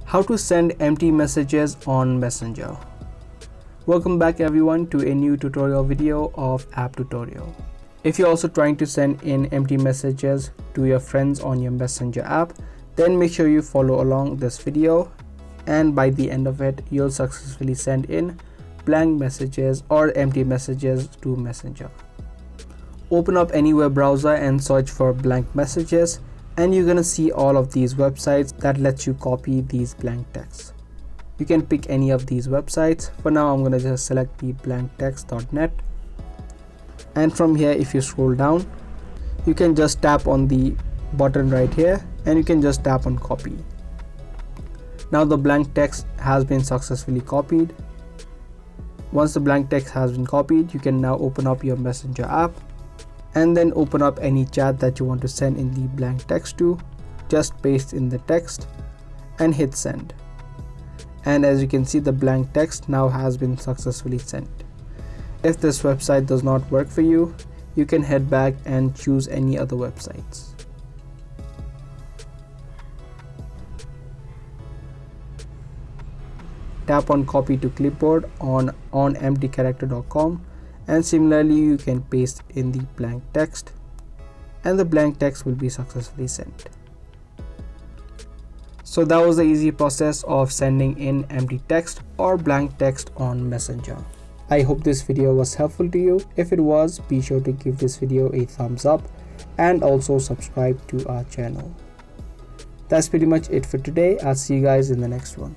How to send empty messages on Messenger. Welcome back everyone to a new tutorial video of App Tutorial. If you're also trying to send in empty messages to your friends on your Messenger app, then make sure you follow along this video, and by the end of it you'll successfully send in blank messages or empty messages to Messenger. Open up any web browser and search for blank messages, and you're gonna see all of these websites that lets you copy these blank texts. You can pick any of these websites. For now I'm gonna just select the blanktext.net, and from here if you scroll down you can just tap on the button right here and you can just tap on copy. Now the blank text has been successfully copied. Once the blank text has been copied, you can now open up your Messenger app and then open up any chat that you want to send in the blank text to. Just paste in the text and hit send, and as you can see the blank text now has been successfully sent. If this website does not work for you, you can head back and choose any other websites. Tap on copy to clipboard on emptycharacter.com, and similarly you can paste in the blank text and the blank text will be successfully sent. So that was the easy process of sending in empty text or blank text on Messenger. I hope this video was helpful to you. If it was, be sure to give this video a thumbs up and also subscribe to our channel. That's pretty much it for today. I'll see you guys in the next one.